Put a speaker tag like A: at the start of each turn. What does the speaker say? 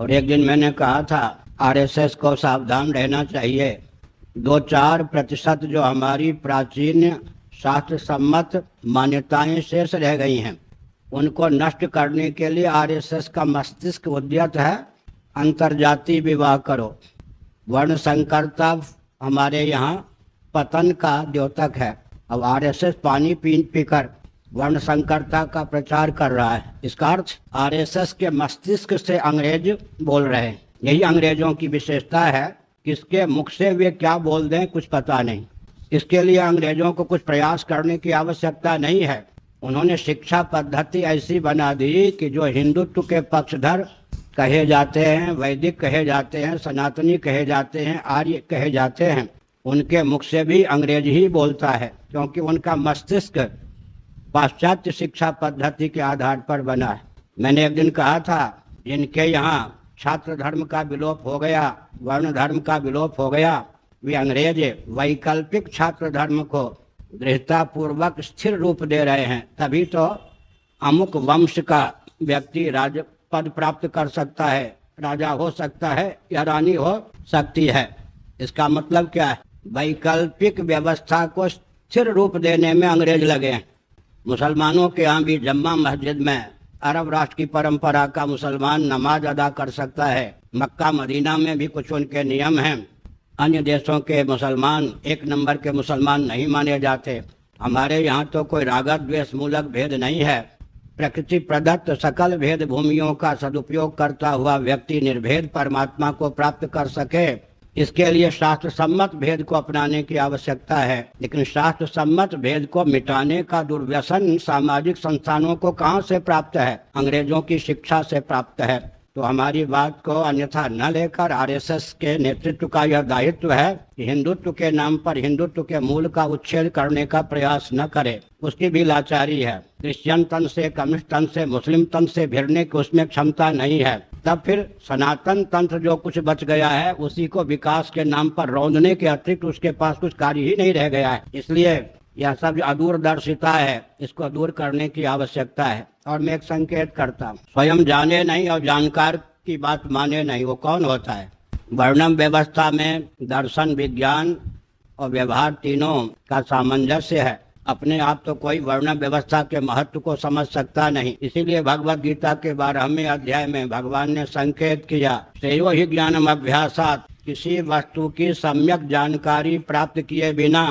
A: और एक दिन मैंने कहा था आरएसएस को सावधान रहना चाहिए। 2-4% जो हमारी प्राचीन शास्त्र सम्मत मान्यताएं शेष रह गई हैं, उनको नष्ट करने के लिए आरएसएस का मस्तिष्क उद्यत है। अंतर्जातीय विवाह करो। वर्ण संकरता हमारे यहाँ पतन का द्योतक है। अब आरएसएस पानी पी पीकर वर्ण संकरता का प्रचार कर रहा है। इसका अर्थ आरएसएस के मस्तिष्क से अंग्रेज बोल रहे हैं। यही अंग्रेजों की विशेषता है, किसके मुख से वे क्या बोल दें कुछ पता नहीं। इसके लिए अंग्रेजों को कुछ प्रयास करने की आवश्यकता नहीं है। उन्होंने शिक्षा पद्धति ऐसी बना दी कि जो हिंदुत्व के पक्षधर कहे जाते हैं, वैदिक कहे जाते हैं, सनातनी कहे जाते हैं, आर्य कहे जाते हैं, उनके मुख से भी अंग्रेज ही बोलता है, क्योंकि उनका मस्तिष्क पाश्चात्य शिक्षा पद्धति के आधार पर बना है। मैंने एक दिन कहा था, जिनके यहाँ छात्र धर्म का विलोप हो गया, वर्ण धर्म का विलोप हो गया, वे अंग्रेज वैकल्पिक छात्र धर्म को दृढ़तापूर्वक स्थिर रूप दे रहे हैं। तभी तो अमुक वंश का व्यक्ति राज पद प्राप्त कर सकता है, राजा हो सकता है या रानी हो सकती है। इसका मतलब क्या है? वैकल्पिक व्यवस्था को स्थिर रूप देने में अंग्रेज लगे हैं। मुसलमानों के यहाँ भी जम्मा मस्जिद में अरब राष्ट्र की परंपरा का मुसलमान नमाज अदा कर सकता है। मक्का मदीना में भी कुछ उनके नियम हैं। अन्य देशों के मुसलमान एक नंबर के मुसलमान नहीं माने जाते। हमारे यहाँ तो कोई रागत द्वेष मूलक भेद नहीं है। प्रकृति प्रदत्त सकल भेद भूमियों का सदुपयोग करता हुआ व्यक्ति निर्भेद परमात्मा को प्राप्त कर सके, इसके लिए शास्त्र सम्मत भेद को अपनाने की आवश्यकता है। लेकिन शास्त्र सम्मत भेद को मिटाने का दुर्व्यसन सामाजिक संस्थानों को कहाँ से प्राप्त है? अंग्रेजों की शिक्षा से प्राप्त है। तो हमारी बात को अन्यथा न लेकर आरएसएस के नेतृत्व का यह दायित्व है कि हिंदुत्व के नाम पर हिंदुत्व के मूल का उच्छेद करने का प्रयास न करे। उसकी भी लाचारी है। क्रिश्चियन तंत्र से, कम्युनिस्ट तंत्र से, मुस्लिम तंत्र से भिड़ने की उसमें क्षमता नहीं है। तब फिर सनातन तंत्र जो कुछ बच गया है, उसी को विकास के नाम पर रौंदने के अतिरिक्त उसके पास कुछ कार्य ही नहीं रह गया है। इसलिए यह सब जो अदूरदर्शिता है, इसको दूर करने की आवश्यकता है। और मैं एक संकेत करता हूँ, स्वयं जाने नहीं और जानकार की बात माने नहीं, वो कौन होता है? वर्णम व्यवस्था में दर्शन, विज्ञान और व्यवहार तीनों का सामंजस्य है। अपने आप तो कोई वर्ण व्यवस्था के महत्व को समझ सकता नहीं। इसीलिए भगवत गीता के 12वें अध्याय में भगवान ने संकेत किया, श्रेयो ही ज्ञानम अभ्यासात्, किसी वस्तु की सम्यक जानकारी प्राप्त किए बिना